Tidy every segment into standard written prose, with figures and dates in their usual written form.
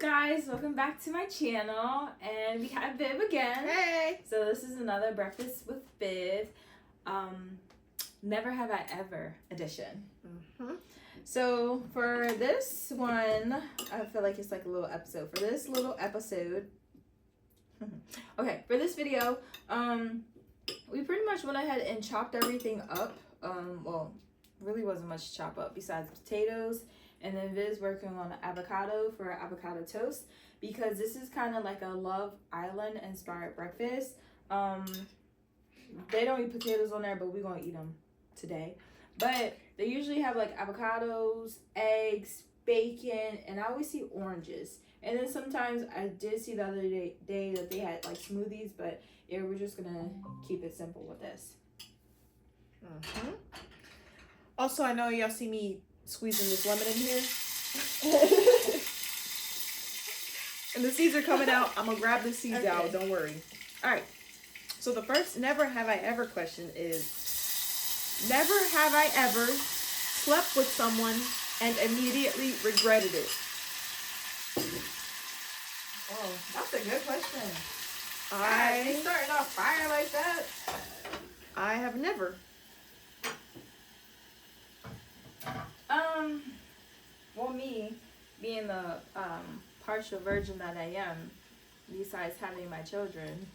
guys, welcome back to my channel, and we have Viv again. Hey! So this is another Breakfast with Viv, Never Have I Ever edition. Mm-hmm. So for this one, I feel like it's like a little episode. For this little episode, okay, for this video, we pretty much went ahead and chopped everything up. Well, really wasn't much chop up besides potatoes. And then Viv's working on avocado for avocado toast because this is kind of like a Love Island inspired breakfast. They don't eat potatoes on there, but we're going to eat them today. But they usually have like avocados, eggs, bacon, and I always see oranges. And then sometimes I did see the other day that they had like smoothies, but yeah, we're just going to keep it simple with this. Mm-hmm. Also, I know y'all see me squeezing this lemon in here. And the seeds are coming out. I'm going to grab the seeds out. Don't worry. All right. So the first never have I ever question is, never have I ever slept with someone and immediately regretted it? Oh, that's a good question. I starting off fire like that. I have never. Well, me being the partial virgin that I am, besides having my children,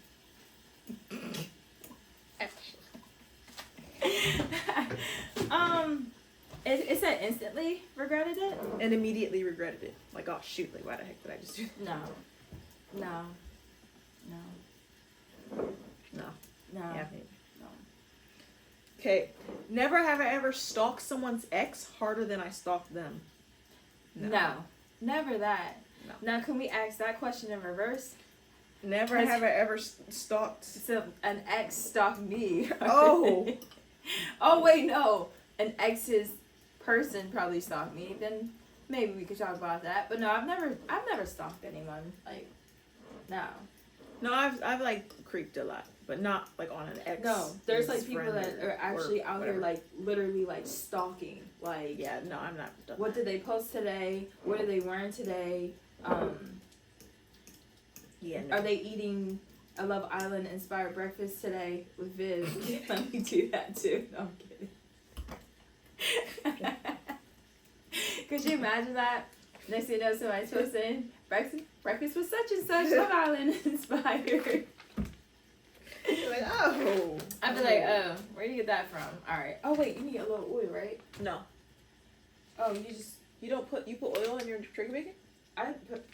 it said instantly regretted it. And immediately regretted it. Like, oh shoot, like why the heck did I just do that? No. Yeah, maybe. Okay, never have I ever stalked someone's ex harder than I stalked them. No. Never that. No. Now, can we ask that question in reverse? Never have I ever stalked. So an ex stalked me. Oh. Oh wait, no. An ex's person probably stalked me. Then maybe we could talk about that. But no, I've never stalked anyone. Like, no. No, I've like creeped a lot, but not like on an ex. No, there's like people that are actually out here like literally like stalking. Like, yeah, no, I'm not done. What did they post today? What are they wearing today? Yeah. No. Are they eating a Love Island inspired breakfast today with Viv? Let me do that too. No, I'm kidding. Could you imagine that? Next thing you know, somebody's posting breakfast with such and such Love Island inspired. You're like, oh. I'd be like, oh, where do you get that from? All right. Oh wait, you need a little oil, right? No. Oh, you put oil in your turkey bacon? I put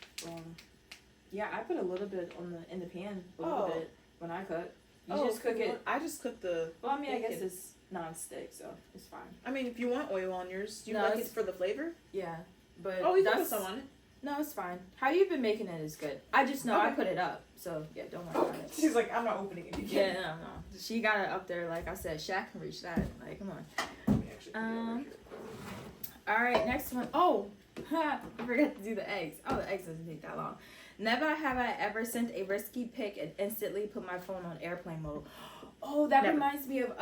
yeah, I put a little bit in the pan a little bit when I cook. You just cook it. I just cook the. Well, I mean, bacon. I guess it's non-stick, so it's fine. I mean, if you want oil on yours, do you No, like it for the flavor? Yeah, but you can put some on it. No, it's fine. How you've been making it is good. I just know I put it up, so yeah, don't worry about it. She's like, I'm not opening it again. Yeah, no. She got it up there, like I said. Shaq can reach that. Like, come on. All right, next one. Oh, I forgot to do the eggs. Oh, the eggs doesn't take that long. Never have I ever sent a risky pic and instantly put my phone on airplane mode. Oh, that reminds me of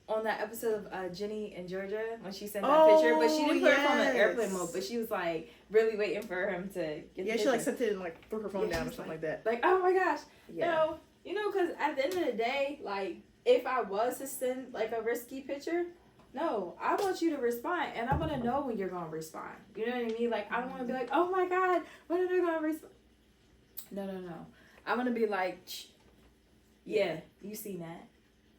on that episode of Jenny and Georgia when she sent that picture, but she didn't put her phone on airplane mode, but she was like really waiting for him to get the picture. She like sent it and like threw her phone down or something like that. Like, oh my gosh. Yeah. You know, because at the end of the day, like, if I was to send like a risky picture, no, I want you to respond, and I want to know when you're going to respond. You know what I mean? Like, I don't want to be like, oh my God, when are they going to respond? No. I want to be like, yeah, you seen that.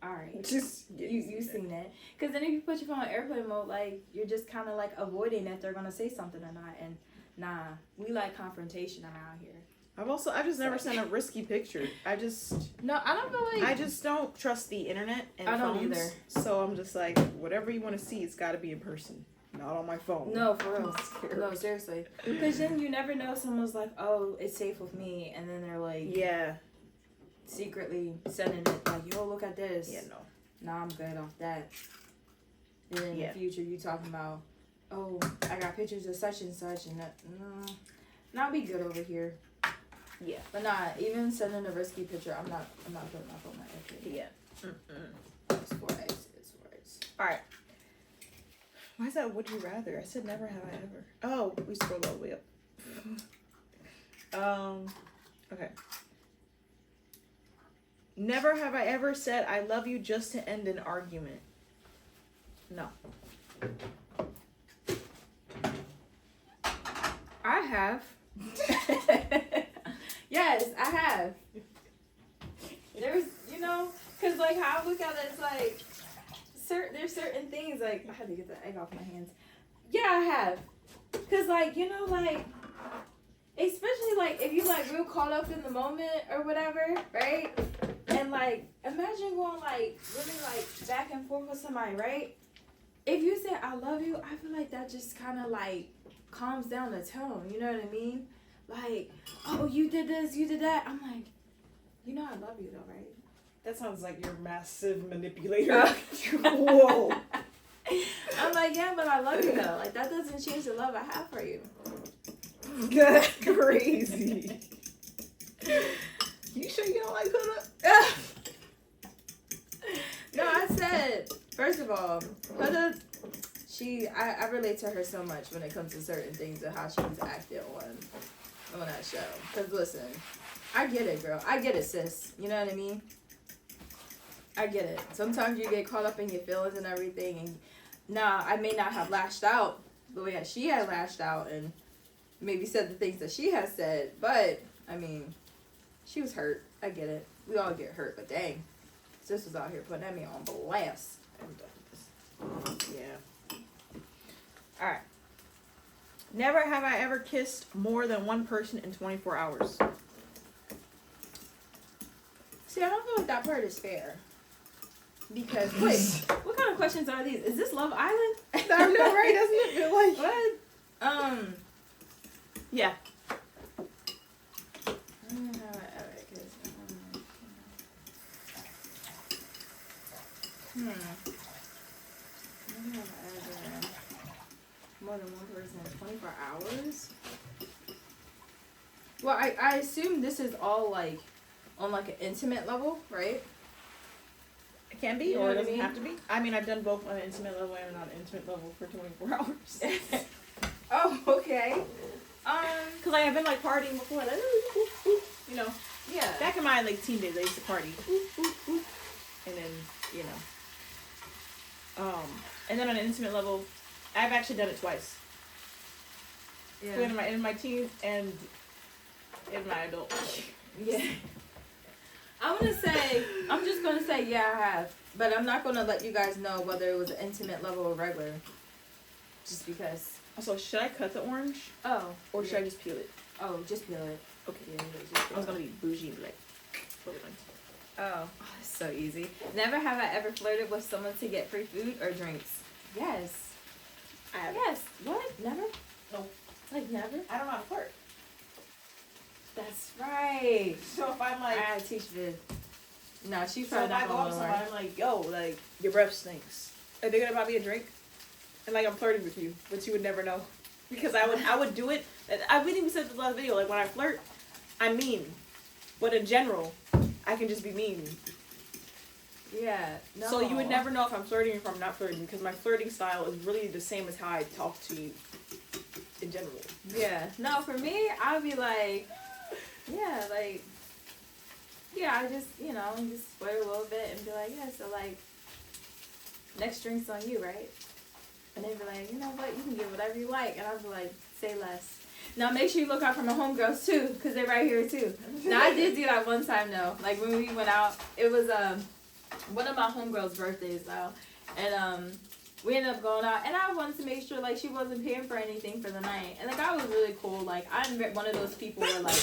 All right. Just you seen that. Because then if you put your phone on airplane mode, like, you're just kind of like avoiding if they're going to say something or not. And nah, we like confrontation around here. I've just never sent a risky picture. I don't feel like I just don't trust the internet and I don't phones. either. So I'm just like, whatever you want to see, it's got to be in person, not on my phone. No, for real. No, seriously. Because then you never know. Someone's like, oh, it's safe with me, and then they're like, yeah, secretly sending it like, yo, look at this. Yeah, no. Nah, I'm good off that. And then in the future, you talking about, oh, I got pictures of such and such, and that. Not be good over here. Yeah, but even sending a risky picture, I'm not putting my phone on airplane. Yeah. It's for eggs. All right. Why is that would you rather? I said never have I ever. Oh, we scrolled all the way up. Okay. Never have I ever said I love you just to end an argument. No. I have. Yes, I have. There's, you know, because, like, how I look at it, it's like, there's certain things, like, I had to get the egg off my hands. Yeah, I have. Because, like, you know, like, especially, like, if you, like, real caught up in the moment or whatever, right? And, like, imagine going, like, really, like, back and forth with somebody, right? If you say, I love you, I feel like that just kind of, like, calms down the tone, you know what I mean? Like, oh, you did this, you did that. I'm like, you know I love you though, right? That sounds like you're a massive manipulator. Whoa. I'm like, yeah, but I love you though. Like, that doesn't change the love I have for you. That's crazy. You sure you don't like Huda? No, I said, first of all, Huda, I relate to her so much when it comes to certain things and how she was acting on that show. Because listen, I get it, girl. I get it, sis. You know what I mean? I get it. Sometimes you get caught up in your feelings and everything. And now, I may not have lashed out the way that she had lashed out and maybe said the things that she has said. But, I mean, she was hurt. I get it. We all get hurt. But dang, sis was out here putting that me on blast. Yeah. Alright. Never have I ever kissed more than one person in 24 hours. See, I don't feel like that part is fair. Because, wait, what kind of questions are these? Is this Love Island? I know, right? Doesn't it feel like... What? Yeah. More than one person in 24 hours? Well, I assume this is all, like, on, like, an intimate level, right? It can be, You know or what it I doesn't mean? have to be. I mean, I've done both on an intimate level and on an intimate level for 24 hours. Oh, okay. Because I have been, like, partying before, like, you know. Yeah. Back in my, like, teen days, I used to party. And then, you know. And then on an intimate level, I've actually done it twice. Yeah. So in my teens and in my adult. Yeah. I'm just gonna say, yeah, I have. But I'm not gonna let you guys know whether it was an intimate level or regular. Just because. So should I cut the orange? Oh. Or should I just peel it? Oh, just peel it. Okay. Yeah, just peel I was it. gonna be bougie and be like, put it on. Oh, it's so easy. Never have I ever flirted with someone to get free food or drinks. Yes. I have. Yes. What? Never? No. Like never? I don't know how to flirt. That's right. So if I'm like, I gotta teach Viv. No, she's so probably if I not go up gonna to learn. somebody, I'm like, yo, like, your breath stinks. Are they gonna buy me a drink? And like, I'm flirting with you, but you would never know. Because I would do it. I wouldn't even say this last video. Like, when I flirt, I'm mean. But in general, I can just be mean. Yeah. No. So you would never know if I'm flirting or if I'm not flirting, because my flirting style is really the same as how I talk to you in general. Yeah. No, for me, I'd be like, yeah, like, yeah, I just, you know, just flirt a little bit and be like, yeah, so like, next drink's on you, right? And they'd be like, you know what, you can get whatever you like. And I'd be like, say less. Now make sure you look out for my homegirls too, because they're right here too. Now I did do that one time though. Like when we went out, it was one of my homegirls' birthdays though. And we ended up going out, and I wanted to make sure like she wasn't paying for anything for the night. And the guy was really cool. Like I'm one of those people where like,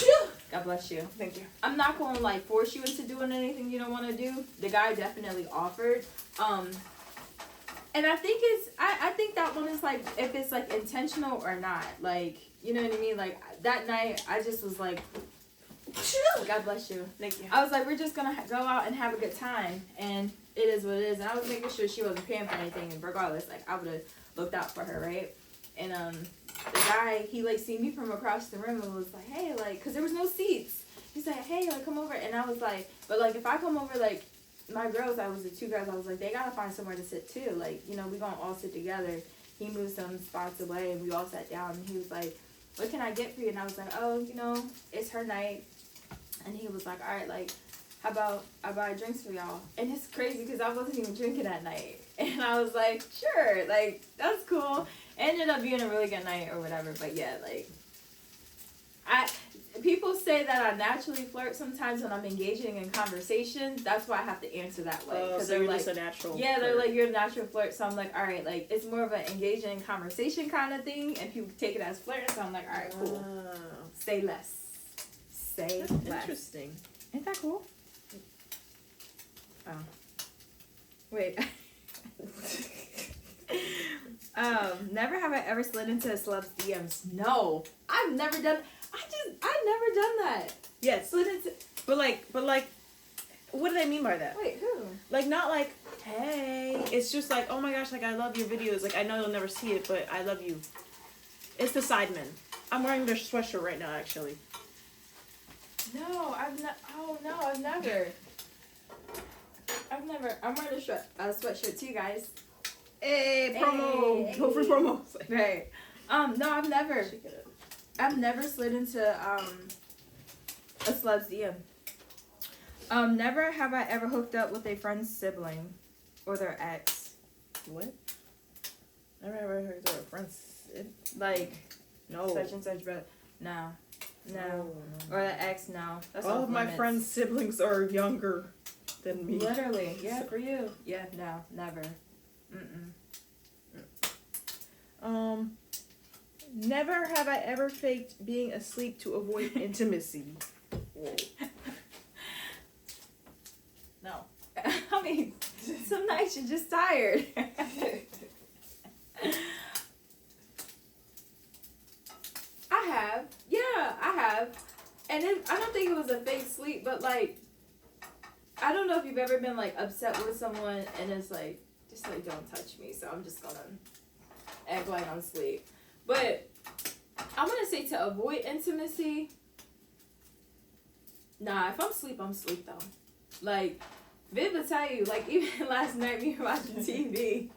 God bless you. Thank you. I'm not going to like force you into doing anything you don't want to do. The guy definitely offered. And I think I think that one is like if it's like intentional or not. Like, you know what I mean? Like that night I just was like, God bless you. Thank you. I was like, we're just gonna go out and have a good time, and it is what it is. And I was making sure she wasn't paying for anything, and regardless, like I would have looked out for her, right? And the guy, he like seen me from across the room and was like, hey, like, cause there was no seats. He's like, hey, like come over, and I was like, but like if I come over, like my girls, I was the two girls, I was like, they gotta find somewhere to sit too, like, you know, we gonna all sit together. He moved some spots away, and we all sat down, and he was like, what can I get for you? And I was like, oh, you know, it's her night. And he was like, all right, like, how about I buy drinks for y'all? And it's crazy because I wasn't even drinking that night. And I was like, sure, like, that's cool. Ended up being a really good night or whatever. But yeah, like, people say that I naturally flirt sometimes when I'm engaging in conversation. That's why I have to answer that way. So they're you're like, just a natural yeah, flirt. they're like, you're a natural flirt. So I'm like, all right, like, it's more of an engaging in conversation kind of thing. And people take it as flirting. So I'm like, all right, cool. Say less. Say That's less. interesting. Ain't that cool? Oh. Wait. Never have I ever slid into a celeb's DMs. No. I've never done that. Yes. Slid into But like, what do they mean by that? Wait, who? Like, not like, hey. It's just like, oh my gosh, like, I love your videos. Like, I know you'll never see it, but I love you. It's the Sidemen. I'm wearing their sweatshirt right now, actually. No, I've never. I'm wearing a sweatshirt too, guys. Hey, promo. Hey. No free promo. Right. No, I've never slid into a celeb's DM. Never have I ever hooked up with a friend's sibling or their ex. What? Never ever heard of a friend's. Like, No. such and such, but no. Or the ex, no. That's all off of my limits. friends' siblings are younger than me. Literally, yeah, for you. Yeah, no, never. Never have I ever faked being asleep to avoid intimacy. No. I mean, some nights you're just tired. I have. And I don't think it was a fake sleep, but like, I don't know if you've ever been like upset with someone and it's like, just like, don't touch me, so I'm just gonna act like I'm asleep. But I'm gonna say to avoid intimacy, nah, if I'm asleep, I'm asleep though. Like, Viv will tell you, like, even last night we were watching TV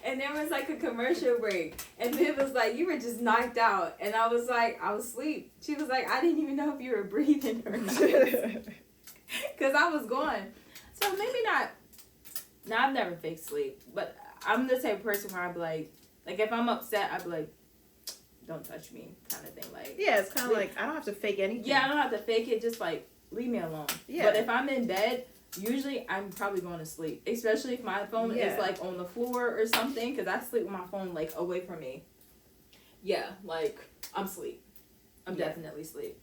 and there was like a commercial break and Viv was like, you were just knocked out. And I was like, I was asleep. She was like, I didn't even know if you were breathing or not. Because I was gone. So maybe not. No, I've never faked sleep. But I'm the type of person where I'd be like if I'm upset, I'd be like, don't touch me kind of thing. Like, yeah, it's kind of like, I don't have to fake anything. yeah, I don't have to fake it. Just like, leave me alone. Yeah. But if I'm in bed, usually I'm probably going to sleep. Especially if my phone is like on the floor or something. Because I sleep with my phone like away from me. Yeah, like, I'm asleep. I'm definitely asleep.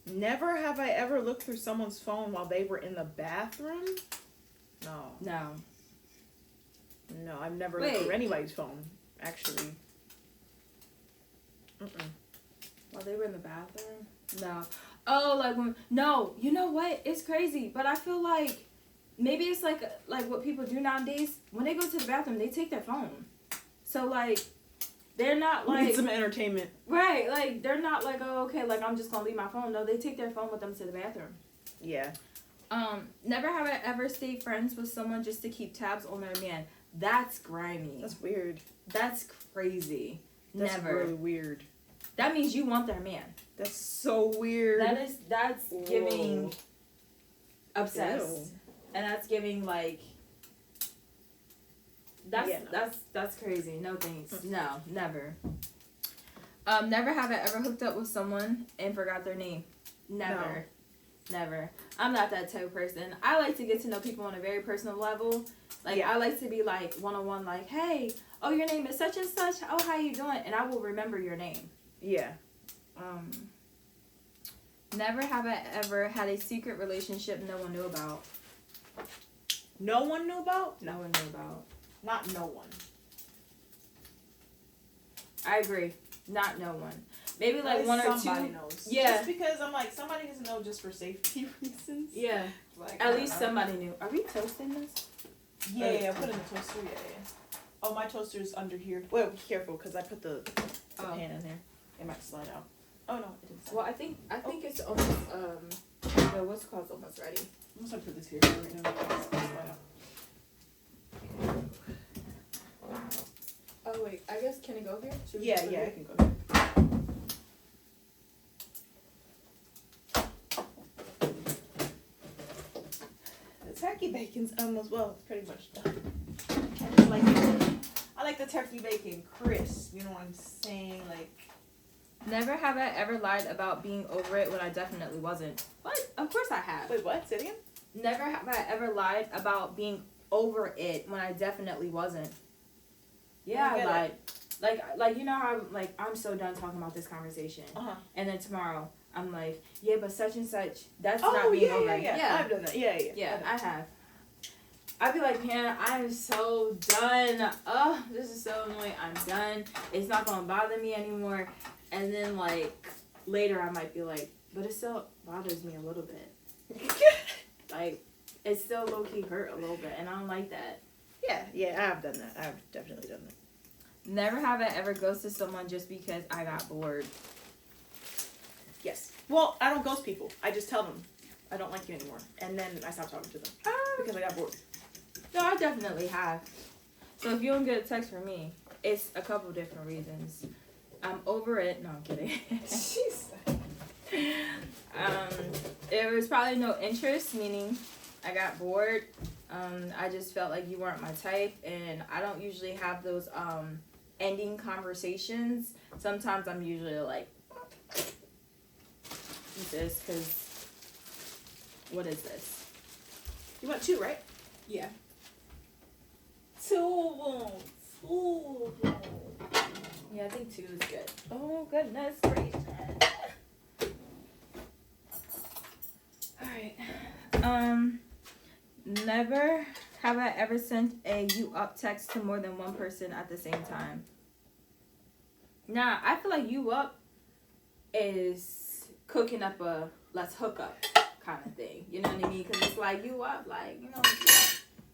Never have I ever looked through someone's phone while they were in the bathroom. No, I've never looked through anybody's phone, actually. While they were in the bathroom? No. Oh, like when... No, you know what? It's crazy, but I feel like maybe it's like what people do nowadays. When they go to the bathroom, they take their phone. So, like, they're not like... Need some entertainment. Right, like, they're not like, oh, okay, like, I'm just gonna leave my phone. No, they take their phone with them to the bathroom. Yeah. Never have I ever stayed friends with someone just to keep tabs on their man. That's grimy. That's weird. That's crazy. That's Never. really weird. That means you want their man. That's so weird. That's giving obsessed. Ew. And that's giving like that's crazy. No thanks. No, never. Never have I ever hooked up with someone and forgot their name. Never. No. Never. I'm not that type of person. I like to get to know people on a very personal level. Like, I like to be like one-on-one, like, hey, oh, your name is such and such. Oh, how you doing? And I will remember your name. Yeah. Never have I ever had a secret relationship no one knew about. No one knew about? No one knew about. Not no one. I agree. Not no one. Maybe like one or two. Somebody knows. Yeah. Just because I'm like, somebody doesn't know just for safety reasons. Yeah. Like, At least somebody knew. Are we toasting this? Yeah, put it in the toaster. Yeah. Oh, my toaster's under here. Well, be careful because I put the pan in there. It might slide out. Oh no, it didn't slide. Well, I think it's almost what's it called almost ready. I'm just gonna put this here right now. Slide out. Wait, I guess can it go here? Should we Yeah, just put yeah, it it can go ahead. The turkey bacon's almost, well, it's pretty much done. I like the turkey bacon crisp, you know what I'm saying? Like, Never have I ever lied about being over it when I definitely wasn't. What? Of course I have. wait, what? Say it again? Never have I ever lied about being over it when I definitely wasn't. Yeah, I get lied. Like you know how like I'm so done talking about this conversation, Uh-huh. and then tomorrow I'm like, yeah, but such and such. That's Oh, not being yeah, over. yeah. I've done that. Yeah. Yeah, I have. I'd be like, man, I'm so done. Oh, this is so annoying. I'm done. It's not gonna bother me anymore. And then like later, I might be like, but it still bothers me a little bit. Like, it still low key hurt a little bit, and I don't like that. Yeah, I've done that. I've definitely done that. Never have I ever ghosted someone just because I got bored. Yes. Well, I don't ghost people. I just tell them I don't like you anymore, and then I stop talking to them because I got bored. No, I definitely have. So if you don't get a text from me, it's a couple different reasons. I'm over it. No, I'm kidding. Jeez. There was probably no interest, meaning I got bored. I just felt like you weren't my type, and I don't usually have those ending conversations. Sometimes I'm usually like, what's this? Because what is this? You want 2, right? Yeah. 2. Yeah, I think 2 is good. Oh, goodness gracious. Alright. Never have I ever sent a you up text to more than one person at the same time. Nah, I feel like you up is cooking up a let's hook up kind of thing. You know what I mean? Because it's like you up, like, you know,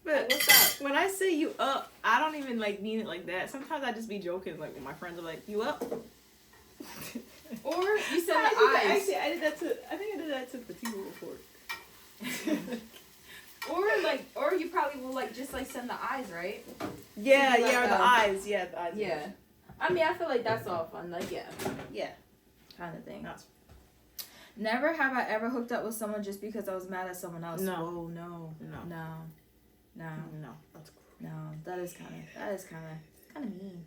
But like, what's up? when I say you up, I don't even like mean it like that. Sometimes I just be joking, like when my friends are like, "You up?" Or you send the eyes. Actually, I think I did that to Fatima before. Or you probably will like just like send the eyes, right? Yeah, Like, yeah, the eyes, yeah, the eyes. Yeah. I mean, I feel like that's all fun. Like, yeah. Yeah. Kind of thing. No. Never have I ever hooked up with someone just because I was mad at someone else. No. Oh, no. No. No. No. No. That's No. That is kind of mean.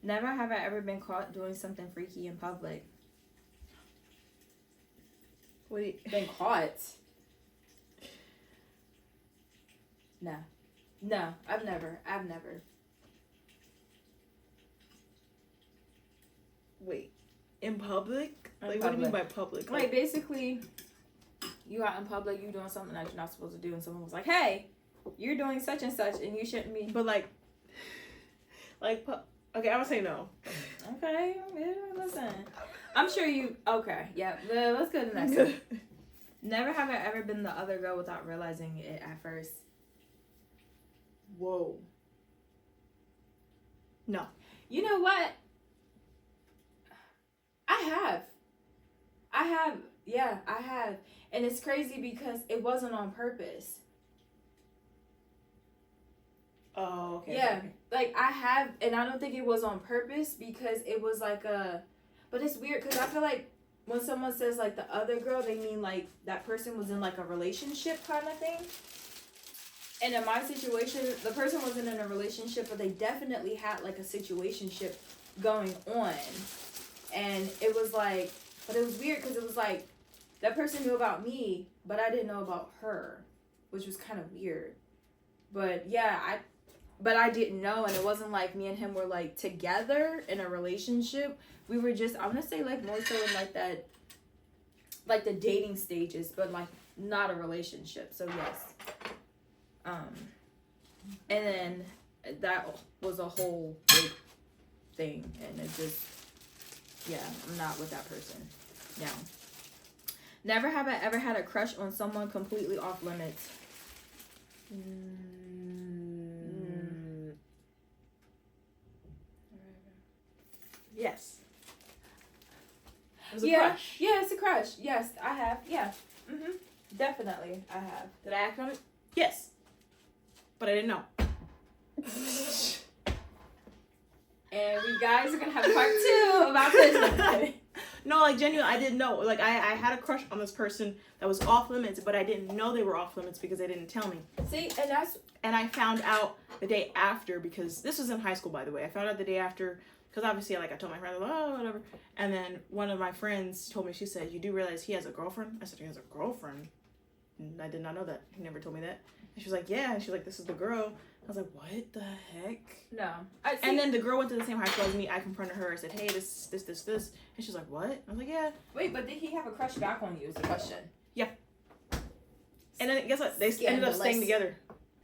Never have I ever been caught doing something freaky in public. Wait. Been caught? No. No. I've never. Wait. In public? In Like, what do you mean by public. public? Like, basically, you out in public, you doing something that you're not supposed to do, and someone was like, hey, you're doing such and such, and you shouldn't be. But like, okay, I would say no. Okay, yeah, listen. I'm sure you, okay, yeah, let's go to the next one. Never have I ever been the other girl without realizing it at first. Whoa. No. You know what? I have. Yeah, I have. And it's crazy because it wasn't on purpose. Oh, okay. Yeah, okay. like I have, and I don't think it was on purpose because it was like but it's weird because I feel like when someone says like the other girl, they mean like that person was in like a relationship kind of thing. And in my situation, the person wasn't in a relationship, but they definitely had like a situationship going on. And it was like, but it was weird because it was like that person knew about me, but I didn't know about her, which was kind of weird. But yeah, I didn't know, and it wasn't like me and him were like together in a relationship. We were just, I'm gonna say like more so in like that, like the dating stages, but like not a relationship. So yes. And then that was a whole big thing, and it just, yeah, I'm not with that person now. Never have I ever had a crush on someone completely off limits. Yes. It was a Yeah, crush. yeah, it's a crush. Yes, I have. Yeah, definitely, I have. Did I act on it? Yes. But I didn't know. guys are gonna have part 2 about this. No, like genuinely, I didn't know. Like I had a crush on this person that was off limits, but I didn't know they were off limits because they didn't tell me. See, and I found out the day after, because this was in high school, by the way. I found out the day after because obviously, like I told my friend, oh whatever, and then one of my friends told me, she said, "You do realize he has a girlfriend?" I said, "He has a girlfriend?" And I did not know that. He never told me that. And she was like, "Yeah," and she's like, "This is the girl." I was like, "What the heck?" No. And then the girl went to the same high school as me. I confronted her. I said, "Hey, this. And she's like, "What?" I was like, "Yeah." Wait, but did he have a crush back on you? Is the question. Yeah. And then guess what? They ended up staying together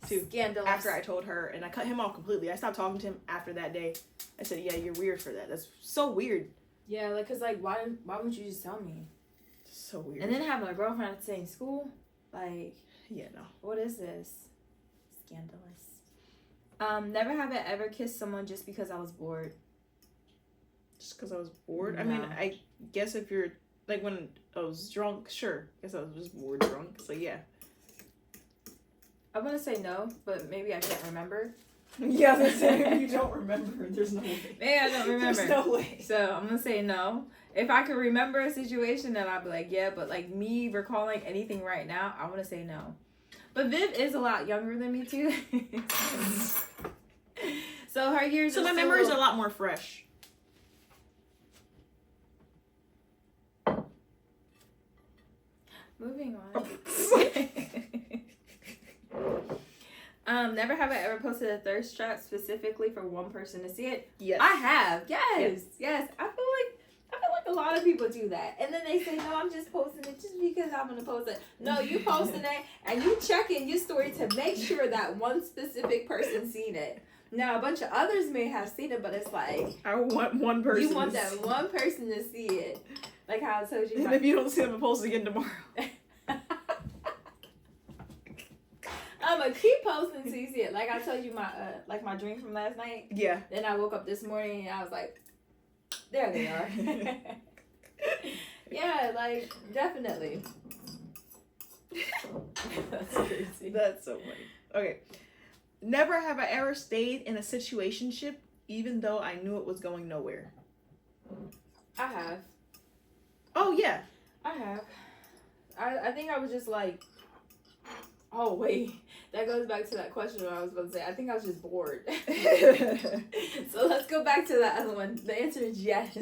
too. Scandalous. After I told her, and I cut him off completely. I stopped talking to him after that day. I said, "Yeah, you're weird for that. That's so weird." Yeah, like, cause like, why wouldn't you just tell me? So weird. And then having a girlfriend at the same school, like. Yeah, no. What is this? Scandalous. Never have I ever kissed someone just because I was bored. Just because I was bored? No. I mean, I guess if you're, like, when I was drunk, sure. I guess I was just bored drunk, so yeah. I'm gonna say no, but maybe I can't remember. Yeah, I was gonna say, if you don't remember, there's no way. Maybe I don't remember. There's no way. So I'm gonna say no. If I could remember a situation, then I'd be like, yeah, but like me recalling anything right now, I want to say no. But Viv is a lot younger than me too. So her years. So my memory's a lot more fresh. Moving on. Never have I ever posted a thirst trap specifically for one person to see it. Yes. I have. Yes. I feel like a lot of people do that. And then they say, no, I'm just posting it just because I'm going to post it. No, you posting it and you checking your story to make sure that one specific person seen it. Now, a bunch of others may have seen it, but it's like... I want one person. You want that one person to see it. Like how I told you. And if you don't see them, I'm post again tomorrow. I'm gonna keep posting until you see it. Like I told you my dream from last night. Yeah. Then I woke up this morning and I was like, there they are. Yeah, like definitely. That's crazy. That's so funny. Okay. Never have I ever stayed in a situationship even though I knew it was going nowhere. I have. Oh yeah. I have. I think I was just like, oh wait, that goes back to that question I was about to say. I think I was just bored. So let's go back to the other one. The answer is yes.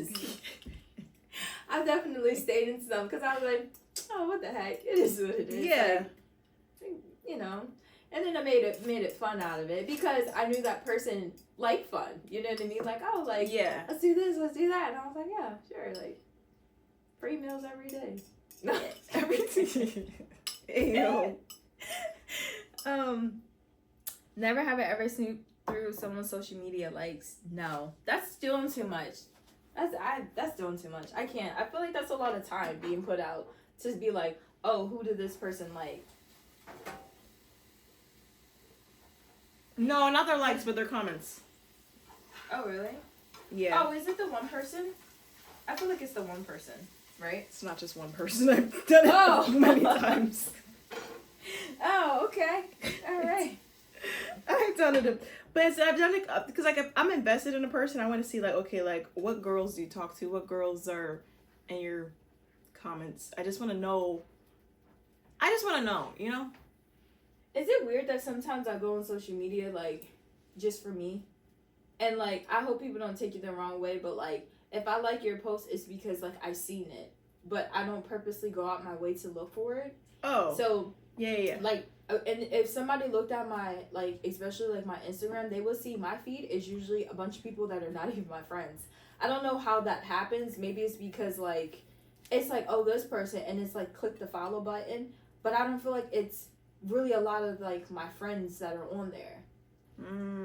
I definitely stayed in some because I was like, oh, what the heck? It is what it is. Yeah. Like, you know. And then I made it fun out of it because I knew that person liked fun. You know what I mean? Like, oh, like, yeah, let's do this, let's do that. And I was like, yeah, sure. Like, free meals every day. No, everything. Ew. Never have I ever snooped through someone's social media likes. No, that's doing too much. That's doing too much. I can't. I feel like that's a lot of time being put out to be like, oh, who did this person like? No, not their likes, but their comments. Oh, really? Yeah. Oh, is it the one person? I feel like it's the one person, right? It's not just one person. I've done it many times. Oh, okay. All right. I've done it, but I've done it because like if I'm invested in a person, I want to see like, okay, like what girls do you talk to? What girls are in your comments? I just want to know. You know. Is it weird that sometimes I go on social media like just for me, and like I hope people don't take it the wrong way, but like if I like your post, it's because like I've seen it, but I don't purposely go out my way to look for it. Oh. So yeah. Like, and if somebody looked at my like, especially like my Instagram, they will see my feed is usually a bunch of people that are not even my friends. I don't know how that happens. Maybe it's because like, it's like, oh, this person, and it's like click the follow button, but I don't feel like it's really a lot of like my friends that are on there.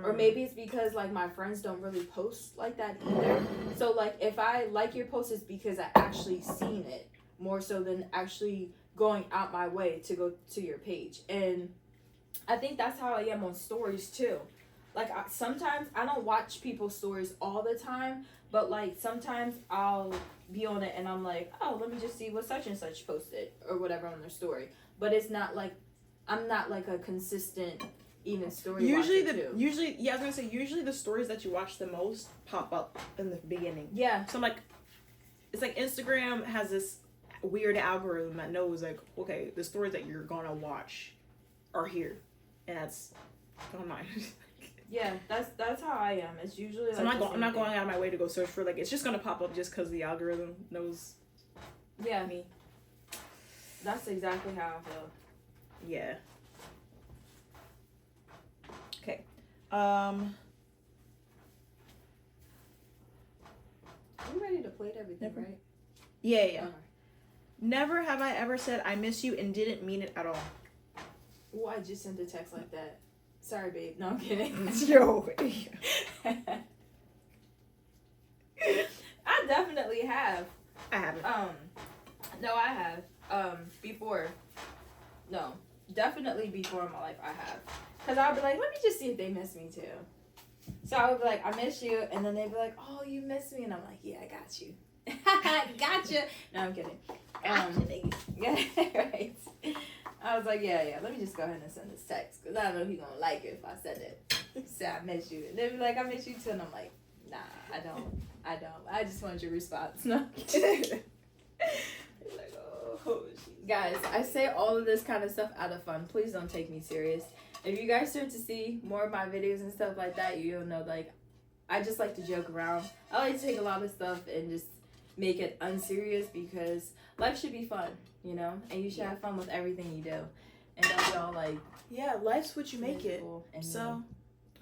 Or maybe it's because like my friends don't really post like that either. So like if I like your post, it's because I actually seen it more so than actually going out my way to go to your page. And I think that's how I am on stories too. Like sometimes I don't watch people's stories all the time, but like sometimes I'll be on it and I'm like, oh, let me just see what such and such posted or whatever on their story. But it's not like I'm not like a consistent even story Usually watching too. I was gonna say usually the stories that you watch the most pop up in the beginning. Yeah. So I'm like, it's like Instagram has this weird algorithm that knows like, okay, the stories that you're gonna watch are here, and that's on mine. Yeah, that's how I am. It's usually So like I'm not going out of my way to go search for like it's just gonna pop up just because the algorithm knows yeah, me. that's exactly how I feel. Yeah. Okay. Are We ready to plate everything, Never. right? Yeah. Okay. Never have I ever said I miss you and didn't mean it at all. Oh, I just sent a text like that. Sorry, babe. No, I'm kidding. Yo. I definitely have. I haven't. No, I have. Before. No, definitely before in my life, I have. Cause I'll be like, let me just see if they miss me too. So I would be like, I miss you, and then they'd be like, oh, you miss me, and I'm like, yeah, I got you. Gotcha. No, I'm kidding. Yeah, right. I was like, yeah, let me just go ahead and send this text, because I don't know if he's going to like it if I send it. Say, I miss you. And they'd be like, I miss you too, and I'm like, nah, I don't. I just wanted your response. No. Like, oh, guys, I say all of this kind of stuff out of fun. Please don't take me serious. If you guys start to see more of my videos and stuff like that, you'll know, like, I just like to joke around. I like to take a lot of stuff and just make it unserious, because life should be fun, you know? And you should have fun with everything you do. And don't be all like... Yeah, life's what you make it. And So,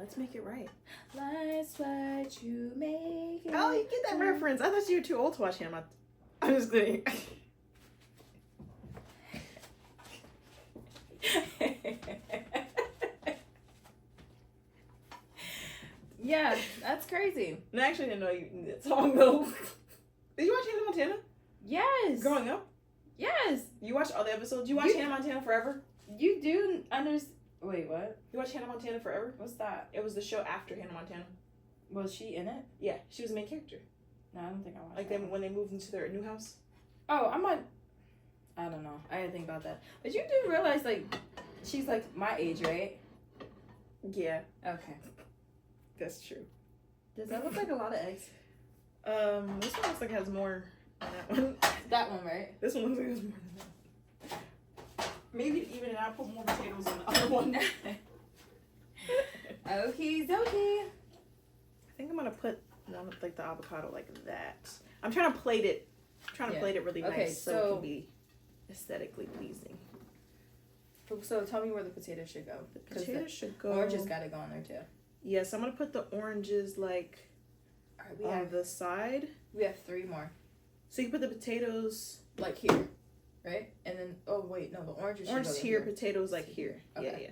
let's make it right. Life's what you make it. Oh, you get that reference. I thought you were too old to watch him. I'm just kidding. Yeah, that's crazy. I actually didn't know you knew that song though. Did you watch Hannah Montana? Yes. Growing up? Yes. You watched all the episodes? You watched Hannah Montana Forever? You do understand. Wait, what? You watched Hannah Montana Forever? What's that? It was the show after Hannah Montana. Was she in it? Yeah, she was the main character. No, I don't think I watched Like that. when they moved into their new house. Oh, I don't know. I didn't think about that. But you do realize, like, she's like my age, right? Yeah, Okay. that's true. Does that look like a lot of eggs? This one looks like it has more than that one. That one, right? This one looks like it has more than that. Maybe to even it out, put more potatoes in the other one. Okie dokie. I think I'm gonna put one with like the avocado like that. I'm trying to plate it. Plate it really Okay, nice so it can be aesthetically pleasing. So tell me where the potatoes should go. The potatoes should go. Oranges gotta go in there too. Yes, I'm gonna put the oranges like Alright, on the side. we have 3 more. So you put the potatoes Like here. Right? And then the oranges should oranges go here, potatoes like here. Okay.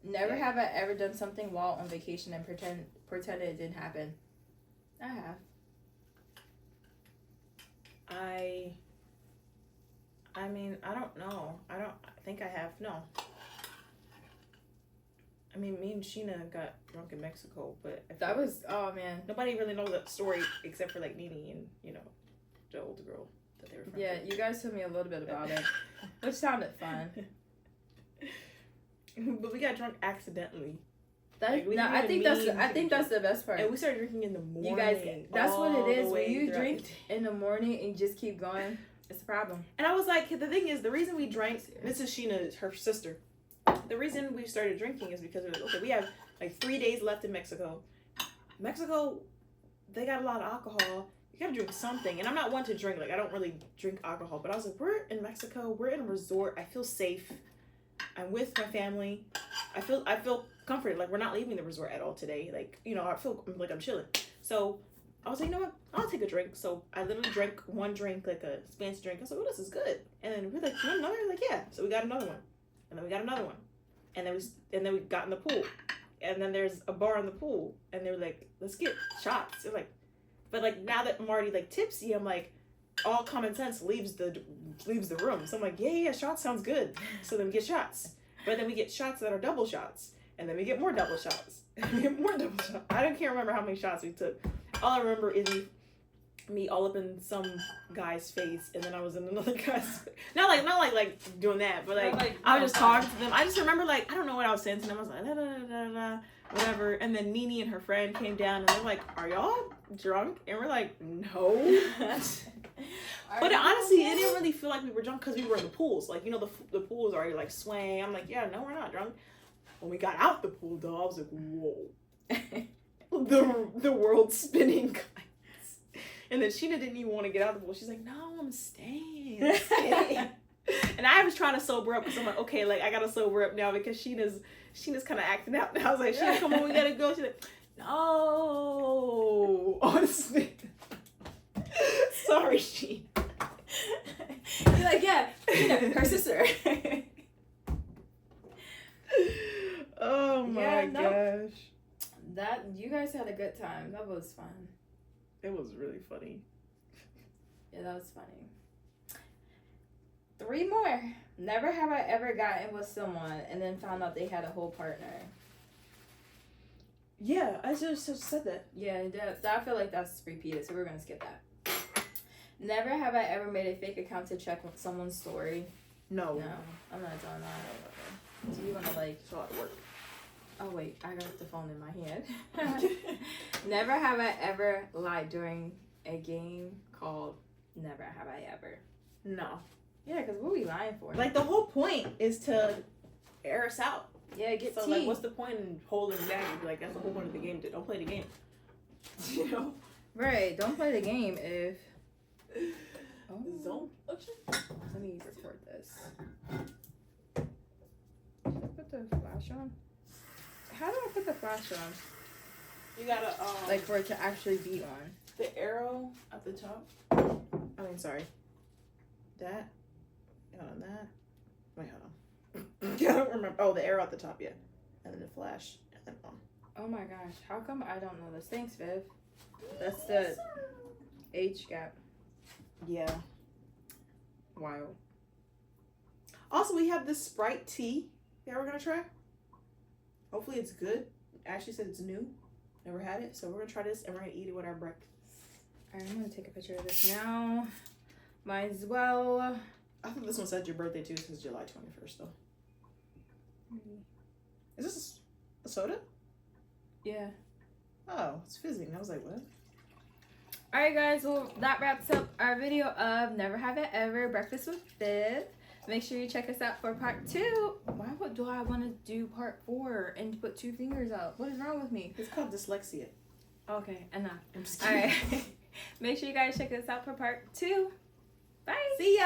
Yeah. Never have I ever done something while on vacation and pretended it didn't happen. I have. I mean, I don't know. I think I have. No. I mean, me and Sheena got drunk in Mexico, but That was, oh man. nobody really knows that story except for like Nene and, you know, the older girl that they were friends Yeah, with. you guys told me a little bit about it, which sounded fun. But we got drunk accidentally. That, we no, didn't I even think that's mean I to think that's the best part. And we started drinking in the morning. You guys, that's what all it the is. When way you throughout drink the day. in the morning and you just keep going, it's a problem. And I was like, the thing is, the reason we drank, this is Sheena, her sister. The reason we started drinking is because, okay, we have like 3 days left in Mexico. Mexico, they got a lot of alcohol. You gotta drink something. And I'm not one to drink, like, I don't really drink alcohol. But I was like, we're in Mexico, we're in a resort. I feel safe. I'm with my family. I feel comforted. Like, we're not leaving the resort at all today. Like, you know, I feel like I'm chilling. So I was like, you know what? I'll take a drink. So I literally drank one drink, like a fancy drink. I was like, oh, this is good. And then we're like, you want another? Like, yeah. So we got another one. And then we got another one. And then we got in the pool. And then there's a bar in the pool. And they were like, let's get shots. They're like, but like now that I'm already like tipsy, I'm like, all common sense leaves the room. So I'm like, yeah, shots sounds good. So then we get shots. But then we get shots that are double shots. And then we get more double shots. And we get more double shots. I can't remember how many shots we took. All I remember is me all up in some guy's face, and then I was in another guy's face. Not like doing that, but like I was just talking to them. I just remember like I don't know what I was saying to them. I was like da, da, da, da, da, whatever, and then Nene and her friend came down, and they're like, "Are y'all drunk?" And we're like, "No." But honestly, it didn't really feel like we were drunk because we were in the pools. Like, you know, the pool was already like swaying. I'm like, yeah, no, we're not drunk. When we got out the pool, though, I was like, whoa. the world spinning, guys. And then Sheena didn't even want to get out of the pool. She's like, no, I'm staying. And I was trying to sober up because I'm like, okay, like I gotta sober up now because Sheena's kind of acting out. And I was like, Sheena, come on, we gotta go. She's like, no, honestly. Sorry, Sheena. You're like, yeah, Sheena, her sister. Oh my gosh. That you guys had a good time. That was fun. It was really funny. Yeah, that was funny. 3 more. Never have I ever gotten with someone and then found out they had a whole partner. Yeah, I just said that. Yeah, I feel like that's repeated, so we're gonna skip that. Never have I ever made a fake account to check someone's story. No. No, I'm not doing that. Do you wanna like? It's a lot of work. Oh wait, I got the phone in my hand. Never have I ever lied during a game called Never Have I Ever. No. Yeah, because what are we lying for? Like, the whole point is to air us out. Yeah, get so tea. like, what's the point in holding back? Like, that's the whole point of the game. Don't play the game. You know? Right. Don't play the game if. Oh. Zone. Let me record this. Should I put the flash on? How do I put the flash on? You gotta Like for it to actually be on. The arrow at the top. I mean, sorry. That. Hold on, that. Wait, hold on. I don't remember. Oh, the arrow at the top, yeah. And then the flash, and then on. Oh my gosh, how come I don't know this? Thanks, Viv. That's the age gap. Yeah. Wild. Also, we have this Sprite tea that we're gonna try. Hopefully it's good. Ashley said it's new. Never had it, so we're gonna try this and we're gonna eat it with our breakfast. Alright, I'm gonna take a picture of this now. Might as well. I thought this one said your birthday too, since July 21st though. Is this a soda? Yeah. Oh, it's fizzing. I was like, what? Alright guys, well that wraps up our video of Never Have I Ever Breakfast with Viv. Make sure you check us out for part 2. Why do I want to do part 4 and put 2 fingers up? What is wrong with me? It's called dyslexia. Okay, enough. I'm just kidding. Alright. Make sure you guys check us out for part 2. Bye. See ya.